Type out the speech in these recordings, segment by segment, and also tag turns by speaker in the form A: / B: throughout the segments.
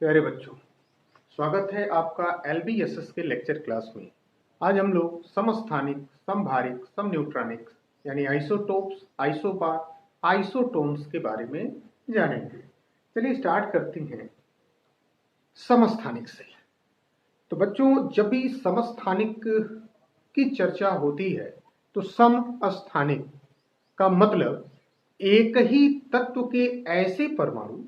A: प्यारे बच्चों, स्वागत है आपका LBSS के लेक्चर क्लास में। आज हम लोग समस्थानिक, समभारिक, समन्यूट्रॉनिक यानी आइसोटोप्स, आइसोबार, आइसोटोन्स के बारे में जानेंगे। चलिए स्टार्ट करते हैं समस्थानिक से। तो बच्चों, जब भी समस्थानिक की चर्चा होती है तो समस्थानिक का मतलब एक ही तत्व के ऐसे परमाणु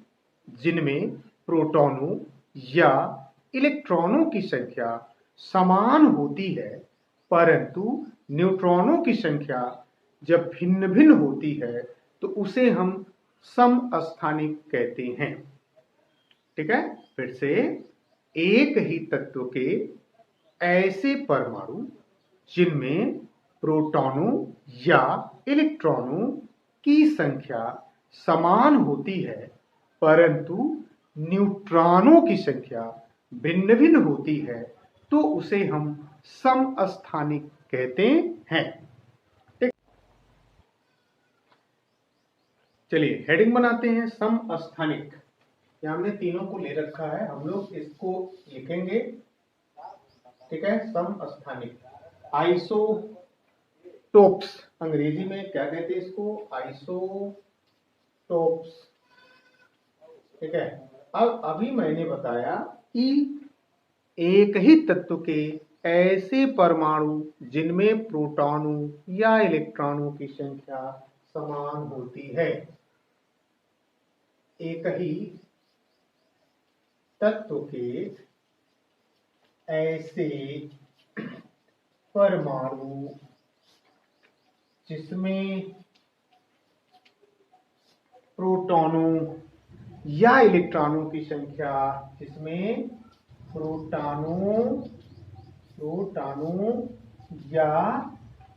A: जिनमें प्रोटॉनों या इलेक्ट्रॉनों की संख्या समान होती है, परंतु न्यूट्रॉनों की संख्या जब भिन्न भिन्न होती है तो उसे हम समस्थानिक कहते हैं। ठीक है, फिर से, एक ही तत्व के ऐसे परमाणु जिनमें प्रोटॉनों या इलेक्ट्रॉनों की संख्या समान होती है, परंतु न्यूट्रॉनों की संख्या भिन्न भिन्न होती है, तो उसे हम समस्थानिक कहते हैं। ठीक, चलिए हेडिंग बनाते हैं समस्थानिक। यहां हमने तीनों को ले रखा है, हम लोग इसको लिखेंगे। ठीक है, समस्थानिक। आइसोटोप्स, अंग्रेजी में क्या कहते हैं इसको? आइसोटोप्स। ठीक है, अब अभी मैंने बताया कि एक ही तत्व के ऐसे परमाणु जिनमें प्रोटॉनों या इलेक्ट्रॉनों की संख्या समान होती है। एक ही तत्व के ऐसे परमाणु जिसमें प्रोटॉनों या इलेक्ट्रॉनों की संख्या, जिसमें प्रोटॉनों या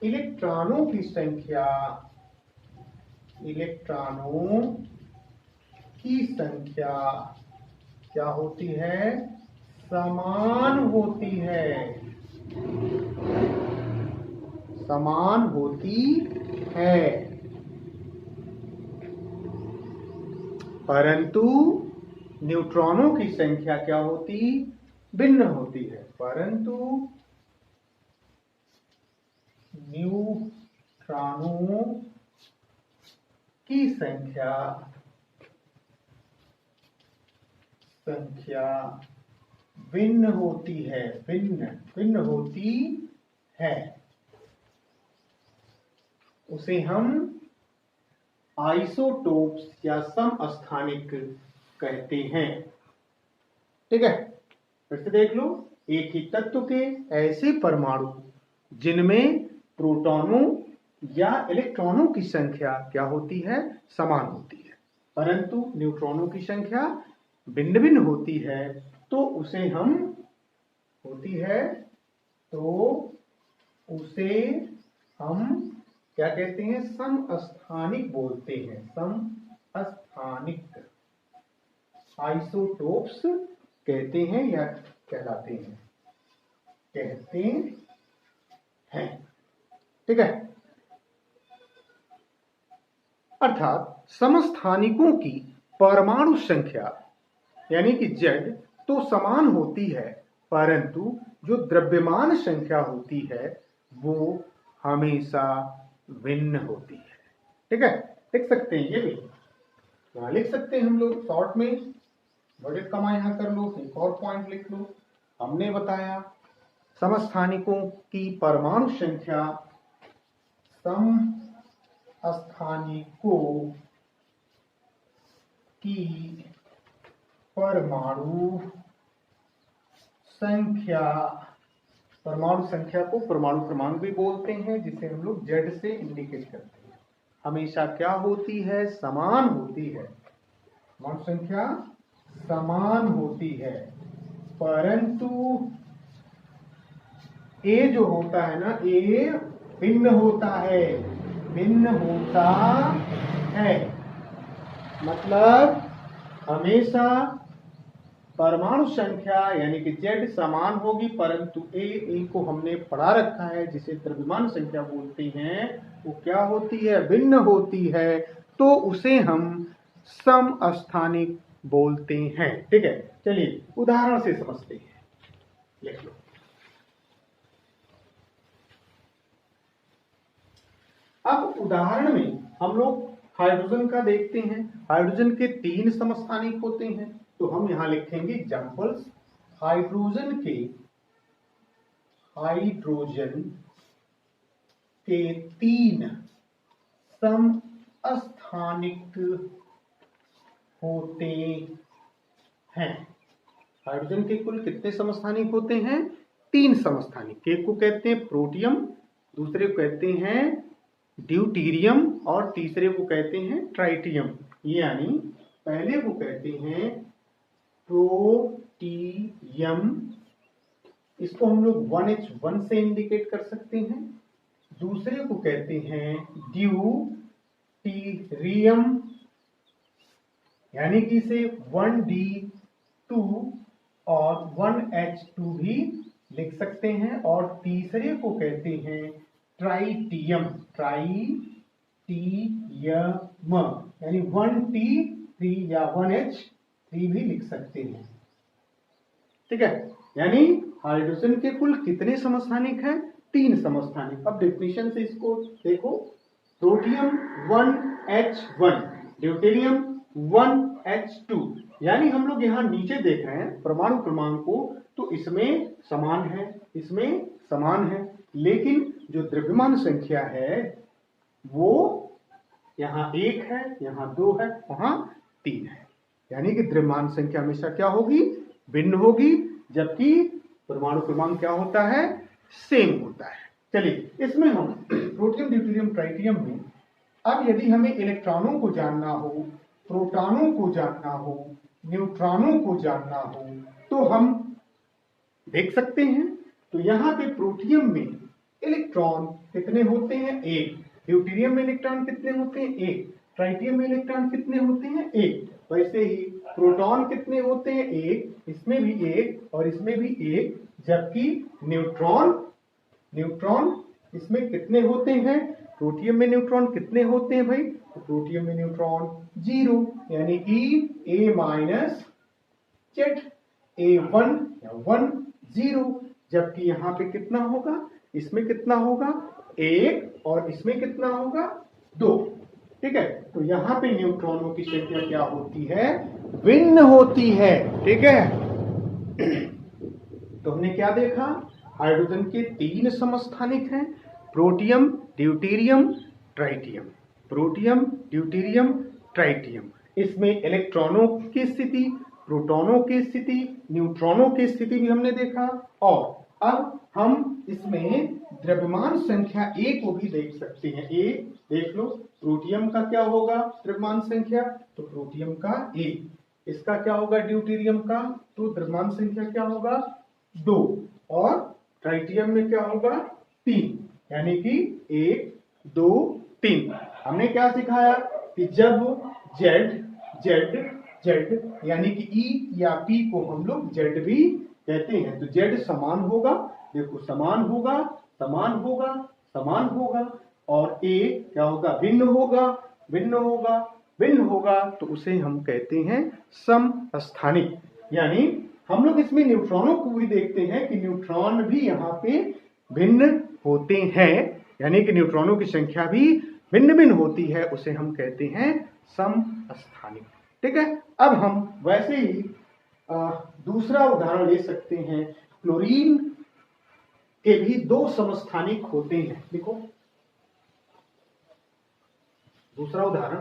A: इलेक्ट्रॉनों की संख्या क्या होती है? समान होती है। परंतु न्यूट्रॉनों की संख्या क्या होती? भिन्न होती है। परंतु न्यूट्रॉनों की संख्या भिन्न होती है। उसे हम आइसोटोप्स या समस्थानिक कहते हैं। ठीक है, फिर से देख लो। एक ही तत्व के ऐसे परमाणु जिनमें प्रोटॉनों या इलेक्ट्रॉनों की संख्या क्या होती है? समान होती है, परंतु न्यूट्रॉनों की संख्या भिन्न भिन्न होती है, तो उसे हम क्या कहते हैं? समस्थानिक बोलते हैं। समस्थानिक, आइसोटोप्स कहते हैं या कहते हैं। ठीक है, अर्थात समस्थानिकों की परमाणु संख्या यानी कि Z तो समान होती है, परंतु जो द्रव्यमान संख्या होती है वो हमेशा भिन्न होती है। ठीक है, लिख सकते हैं, ये भी यहाँ लिख सकते हैं हम लोग शॉर्ट में। बड़े कमा यहाँ कर लो, एक और पॉइंट लिख लो। हमने बताया समस्थानिकों की परमाणु संख्या समस्थानिकों की परमाणु संख्या को परमाणु क्रमांक भी बोलते हैं, जिसे हम लोग Z से इंडिकेट करते हैं। हमेशा क्या होती है? समान होती है। परमाणु संख्या समान होती है, परंतु A जो होता है ना, A भिन्न होता है। मतलब हमेशा परमाणु संख्या यानी कि Z समान होगी, परंतु A को हमने पढ़ा रखा है जिसे द्रव्यमान संख्या बोलते हैं, वो क्या होती है? भिन्न होती है। तो उसे हम समस्थानिक बोलते हैं। ठीक है, चलिए उदाहरण से समझते हैं, लिख लो। अब उदाहरण में हम लोग हाइड्रोजन का देखते हैं। हाइड्रोजन के 3 समस्थानिक होते हैं, तो हम यहां लिखेंगे एग्जांपल्स। हाइड्रोजन के 3 समस्थानिक होते हैं। हाइड्रोजन के कुल कितने समस्थानिक होते हैं? 3 समस्थानिक। एक को कहते हैं प्रोटियम, दूसरे को कहते हैं ड्यूटीरियम और तीसरे को कहते हैं ट्राइटियम। यानी पहले को कहते हैं प्रोटियम, इसको हम लोग 1H1 से इंडिकेट कर सकते हैं। दूसरे को कहते हैं ड्यूटीरियम, यानी कि इसे 1D2 और 1H2 भी लिख सकते हैं। और तीसरे को कहते हैं ट्राइटियम, यानी 1T3 या 1H3 भी लिख सकते हैं। ठीक है, यानी हाइड्रोजन के कुल कितने समस्थानिक हैं? 3 समस्थानिक। अब डेफिनेशन से इसको देखो, प्रोटियम 1H1, ड्यूटेरियम 1H2, यानी हम लोग यहाँ नीचे देख रहे हैं परमाणु क्रमांक को, तो इसमें समान है, इसमें समान है, लेकिन जो द्रव्यमान संख्या है वो यहाँ 1 है, यहाँ 2 है, वहां 3 है। यानी कि द्रव्यमान संख्या हमेशा क्या होगी? भिन्न होगी, जबकि परमाणु क्रमांक क्या होता है? सेम होता है। चलिए, इसमें हम प्रोटियम, ड्यूटेरियम, ट्राइटियम में अब यदि हमें इलेक्ट्रॉनों को जानना हो, प्रोटॉनों को जानना हो, न्यूट्रॉनों को जानना हो, तो हम देख सकते हैं। तो यहाँ पे प्रोटियम में इलेक्ट्रॉन कितने होते हैं? 1। ड्यूटेरियम में इलेक्ट्रॉन कितने होते हैं? 1। ट्राइटियम में इलेक्ट्रॉन कितने होते हैं? 1। वैसे ही प्रोटॉन कितने होते हैं? 1, इसमें भी 1 और इसमें भी 1, जबकि न्यूट्रॉन इसमें कितने होते हैं? प्रोटियम में न्यूट्रॉन कितने होते हैं भाई? तो प्रोटियम में न्यूट्रॉन 0, यानी कि A-Z, A1 या 1 0, जबकि यहाँ पे कितना होगा? इसमें कितना होगा? 1 और इसमें कितना होगा? 2। ठीक है, तो यहाँ पे न्यूट्रॉनों की संख्या क्या होती है? भिन्न होती है। ठीक है, तो हमने क्या देखा? हाइड्रोजन के 3 समस्थानिक हैं, protium, deuterium, tritium. Protium, deuterium, tritium. इसमें इलेक्ट्रॉनों की स्थिति, प्रोटॉनों की स्थिति, न्यूट्रॉनों की स्थिति भी हमने देखा। और अब हम इसमें द्रव्यमान संख्या A को भी देख सकते हैं। A देख लो, प्रोटियम का क्या होगा द्रव्यमान संख्या? तो प्रोटियम का A। इसका क्या होगा ड्यूटेरियम का? तो द्रव्यमान संख्या क्या होगा? 2। और ट्राइटियम में क्या होगा? 3, यानी कि 1, 2, 3। हमने क्या सिखाया कि जब Z यानी कि E या P को हम लोग Z भी कहते हैं, तो Z समान होगा, देखो समान होगा, समान होगा, समान होगा, और A क्या होगा? भिन्न होगा, भिन्न होगा, भिन्न होगा, तो उसे हम कहते हैं समस्थानिक। यानी हम लोग इसमें न्यूट्रॉनों को भी देखते हैं कि न्यूट्रॉन भी यहाँ पे भिन्न होते हैं, यानी कि न्यूट्रॉनों की संख्या भी भिन्न भिन्न होती है, उसे हम कहते हैं समस्थानिक। ठीक है, अब हम वैसे ही दूसरा उदाहरण ले सकते हैं। क्लोरीन के भी 2 समस्थानिक होते हैं। देखो दूसरा उदाहरण,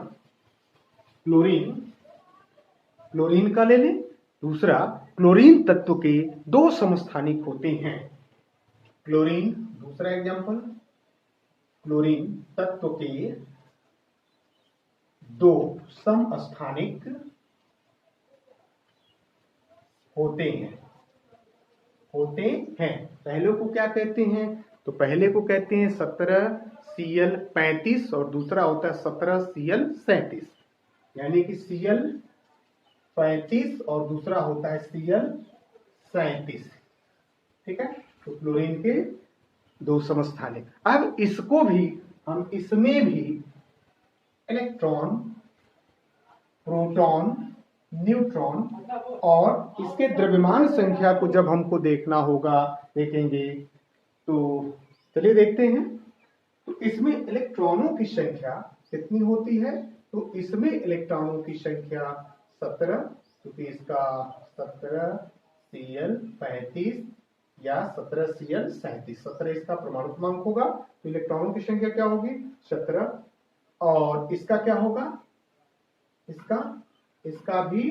A: क्लोरीन का ले लें। दूसरा, क्लोरीन तत्व के 2 समस्थानिक होते हैं। क्लोरीन, दूसरा एग्जांपल, क्लोरीन तत्व के 2 समस्थानिक होते हैं। पहले को क्या कहते हैं? तो पहले को कहते हैं 17Cl35 और दूसरा होता है 17Cl37, यानी कि Cl35 और दूसरा होता है Cl37। ठीक है, तो क्लोरीन के 2 समस्थानिक। अब इसको भी हम इसमें भी इलेक्ट्रॉन, प्रोटॉन, न्यूट्रॉन, और इसके द्रव्यमान संख्या को जब हमको देखना होगा, देखेंगे तो चलिए देखते हैं। तो इसमें इलेक्ट्रॉनों की संख्या कितनी होती है? तो इसमें इलेक्ट्रॉनों की संख्या 17, क्योंकि इसका 17Cl35 या 17Cl37, 17 इसका परमाणु क्रमांक होगा, तो इलेक्ट्रॉनों की संख्या क्या होगी? 17। और इसका क्या होगा? इसका भी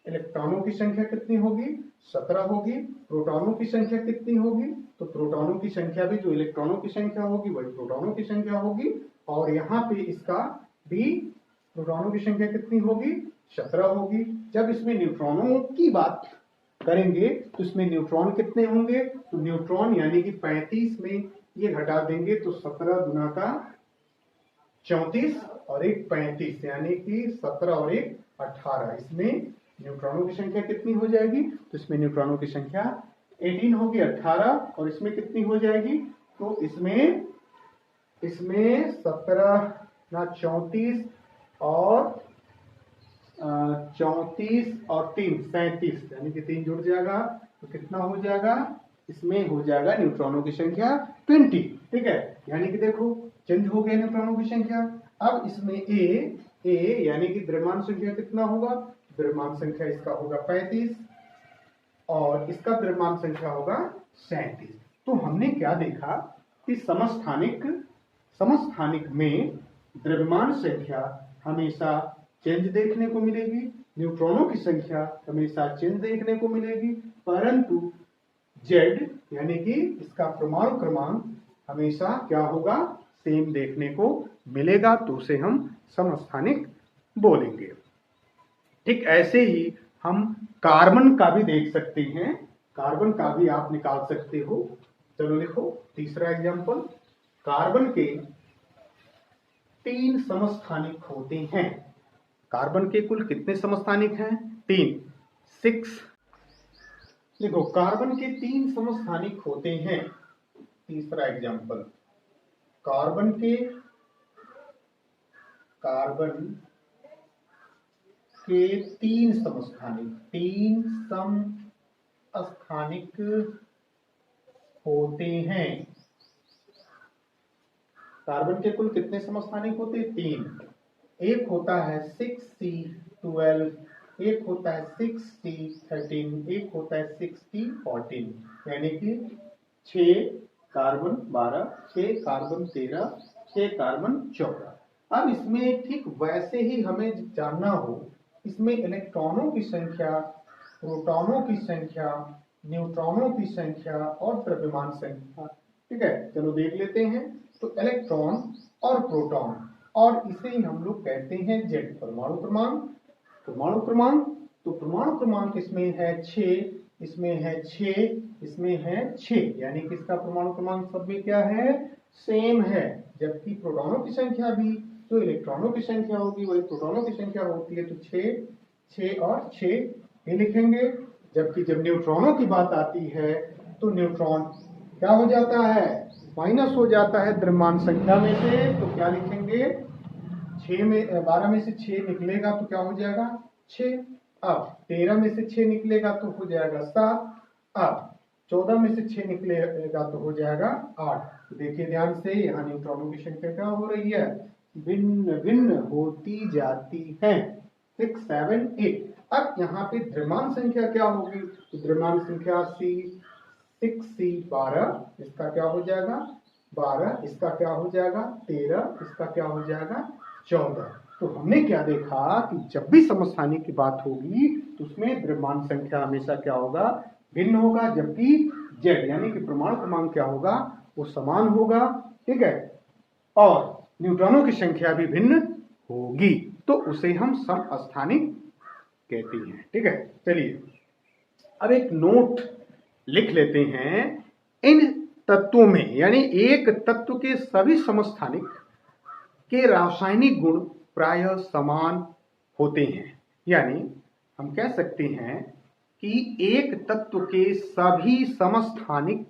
A: इलेक्ट्रॉनों की संख्या कितनी होगी? 17 होगी। प्रोटॉनों की संख्या कितनी होगी? तो प्रोटॉनों की संख्या भी जो इलेक्ट्रॉनों की संख्या होगी वही प्रोटॉनों की संख्या होगी। और यहाँ पे इसका भी प्रोटॉनों की संख्या कितनी होगी? 17 होगी। जब इसमें न्यूट्रॉनों की बात करेंगे तो इसमें न्यूट्रॉन कितने होंगे? तो न्यूट्रॉन यानी कि 35 में ये घटा देंगे तो 17 गुना का 34 और एक 35, यानी कि 17 और एक 18। इसमें न्यूट्रॉनों की संख्या कितनी हो जाएगी? तो इसमें न्यूट्रॉनों की संख्या 18 होगी, 18। और इसमें कितनी हो जाएगी? तो इसमें 17 ना 34 और 34 और 3 37, यानी कि 3 जुड़ जाएगा तो कितना हो जाएगा? इसमें हो जाएगा न्यूट्रॉनों की संख्या 20। ठीक है, यानी कि देखो चेंज हो गया न्यूट्रॉनों की संख्या। अब इसमें ए यानी कि द्रव्यमान संख्या कितना होगा? द्रव्यमान संख्या इसका होगा 35 और इसका द्रव्यमान संख्या होगा 37। तो हमने क्या देखा कि समस्थानिक में द्रव्यमान संख्या हमेशा चेंज देखने को मिलेगी, न्यूट्रॉनों की संख्या हमेशा चेंज देखने को मिलेगी, परंतु Z यानी कि इसका परमाणु क्रमांक हमेशा क्या होगा? सेम देखने को मिलेगा, तो उसे हम समस्थानिक बोलेंगे। ठीक ऐसे ही हम कार्बन का भी देख सकते हैं, कार्बन का भी आप निकाल सकते हो। चलो लिखो तीसरा एग्जांपल। कार्बन के 3 समस्थानिक होते हैं। कार्बन के कुल कितने समस्थानिक हैं? 3, 6। देखो कार्बन के 3 समस्थानिक होते हैं। तीसरा एग्जांपल, कार्बन के 3 समस्थानिक होते हैं। कार्बन के कुल कितने समस्थानिक होते हैं? 3। एक होता है 6C12, एक होता है 6C13, एक होता है 6T14, यानी कि 6 कार्बन 12, 6 कार्बन 13, 6 कार्बन 14। अब इसमें ठीक वैसे ही हमें जानना हो, इसमें इलेक्ट्रॉनों की संख्या, प्रोटॉनों की संख्या, न्यूट्रॉनों की संख्या और द्रव्यमान संख्या। ठीक है, चलो देख लेते हैं। तो इलेक्ट्रॉन और प्रोटॉन, और इसे ही हम लोग कहते हैं Z, परमाणु क्रमांक। परमाणु क्रमांक, तो परमाणु क्रमांक इसमें है 6, इसमें है 6, इसमें है 6, यानी कि इसका परमाणु क्रमांक सब में क्या है? सेम है। जबकि प्रोटॉनों की संख्या भी जो इलेक्ट्रॉनों की संख्या होगी वही प्रोटॉनों की संख्या होती है, तो 6, 6 और 6 ये लिखेंगे। जबकि जब न्यूट्रॉनों की बात आती है तो न्यूट्रॉन क्या हो जाता है? माइनस हो जाता है द्रव्यमान संख्या में से, तो क्या लिखेंगे? 12 में से 6 निकलेगा तो क्या हो जाएगा? 6। अब 13 में से 6 निकलेगा तो हो जाएगा 7। अब 14 में से 6 निकलेगा तो हो जाएगा 8। तो देखिए ध्यान से, यहाँ न्यूट्रॉनों की संख्या क्या हो रही है? भिन्न भिन्न होती जाती है। 6, 7, 8। अब यहाँ पे द्रव्यमान संख्या क्या होगी? तो द्रव्यमान संख्या 6C12, इसका क्या हो जाएगा? 12, इसका क्या हो जाएगा? 13, इसका क्या हो जाएगा? 14। तो हमने क्या देखा कि जब भी समस्थानिक की बात होगी तो उसमें द्रव्यमान संख्या हमेशा क्या होगा? भिन्न होगा, जबकि Z यानी कि परमाणु क्रमांक क्या होगा? वो समान होगा। ठीक है, और न्यूट्रॉनों की संख्या भी भिन्न होगी, तो उसे हम समस्थानिक कहते हैं। ठीक है, चलिए अब एक नोट लिख लेते हैं। इन तत्वों में, यानी एक तत्व के सभी समस्थानिक के रासायनिक गुण प्रायः समान होते हैं। यानी हम कह सकते हैं कि एक तत्व के सभी समस्थानिक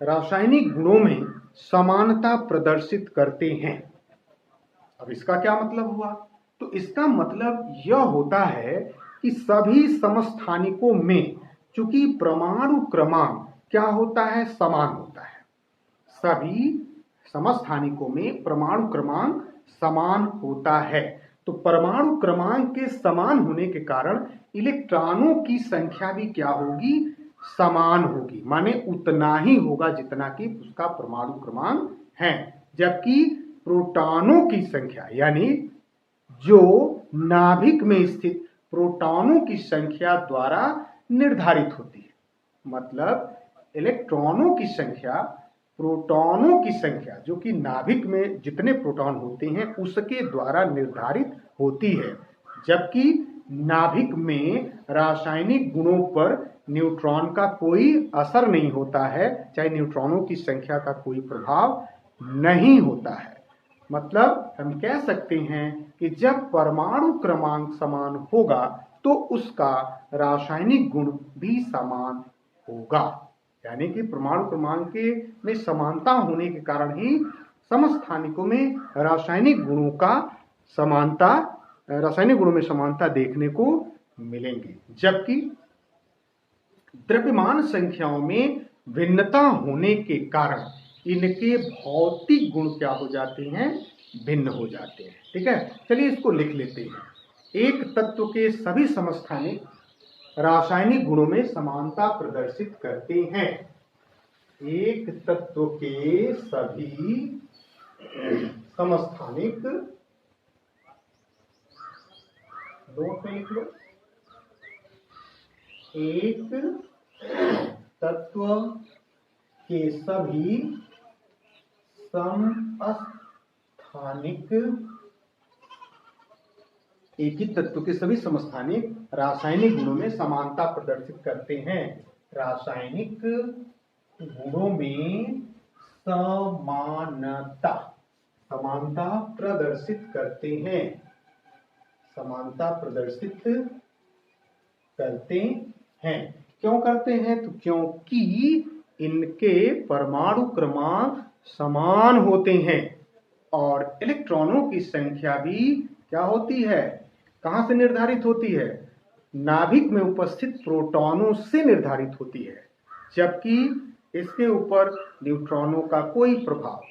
A: रासायनिक गुणों में समानता प्रदर्शित करते हैं। अब इसका क्या मतलब हुआ? तो इसका मतलब यह होता है कि सभी समस्थानिकों में चूंकि परमाणु क्रमांक क्या होता है, समान होता है। सभी समस्थानिकों में परमाणु क्रमांक समान होता है। तो परमाणु क्रमांक के समान होने के कारण इलेक्ट्रॉनों की संख्या भी क्या होगी, समान होगी, माने उतना ही होगा जितना कि उसका परमाणु क्रमांक है। जबकि प्रोटॉनों की संख्या यानी जो नाभिक में स्थित प्रोटॉनों की संख्या द्वारा निर्धारित होती है। मतलब इलेक्ट्रॉनों की संख्या प्रोटॉनों की संख्या जो कि नाभिक में जितने प्रोटॉन होते हैं उसके द्वारा निर्धारित होती है। जबकि नाभिक में रासायनिक गुणों पर न्यूट्रॉन का कोई असर नहीं होता है, चाहे न्यूट्रॉनों की संख्या का कोई प्रभाव नहीं होता है। मतलब हम कह सकते हैं कि जब परमाणु क्रमांक समान होगा तो उसका रासायनिक गुण भी समान होगा। यानी कि परमाणु क्रमांक के में समानता होने के कारण ही समस्थानिकों में रासायनिक गुणों में समानता देखने को मिलेंगी। जबकि द्रव्यमान संख्याओं में भिन्नता होने के कारण इनके भौतिक गुण क्या हो जाते हैं, भिन्न हो जाते हैं। ठीक है, चलिए इसको लिख लेते हैं। एक तत्व के सभी समस्थानिक रासायनिक गुणों में समानता प्रदर्शित करते हैं। एक तत्व के सभी समस्थानिक, नोट में लिख लो, एक तत्व के सभी समस्थानिक, एक ही तत्व के सभी समस्थानिक रासायनिक गुणों में समानता प्रदर्शित करते हैं। रासायनिक गुणों में समानता प्रदर्शित करते हैं, समानता प्रदर्शित करते हैं। क्यों करते हैं, तो क्योंकि इनके परमाणु क्रमांक समान होते हैं और इलेक्ट्रॉनों की संख्या भी क्या होती है, कहां से निर्धारित होती है, नाभिक में उपस्थित प्रोटॉनों से निर्धारित होती है। जबकि इसके ऊपर न्यूट्रॉनों का कोई प्रभाव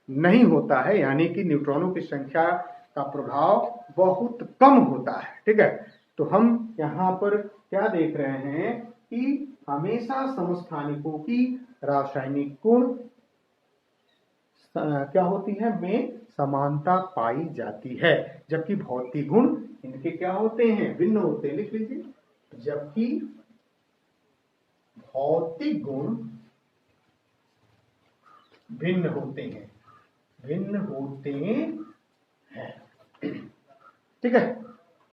A: नहीं होता है, यानी कि न्यूट्रॉनों की संख्या का प्रभाव बहुत कम होता है। ठीक है, तो हम यहाँ पर क्या देख रहे हैं कि हमेशा समस्थानिकों की रासायनिक गुण क्या होती है, में समानता पाई जाती है, जबकि भौतिक गुण इनके क्या होते हैं, भिन्न होते हैं। लिख लीजिए, जबकि भौतिक गुण भिन्न होते हैं, भिन्न होते हैं। ठीक है।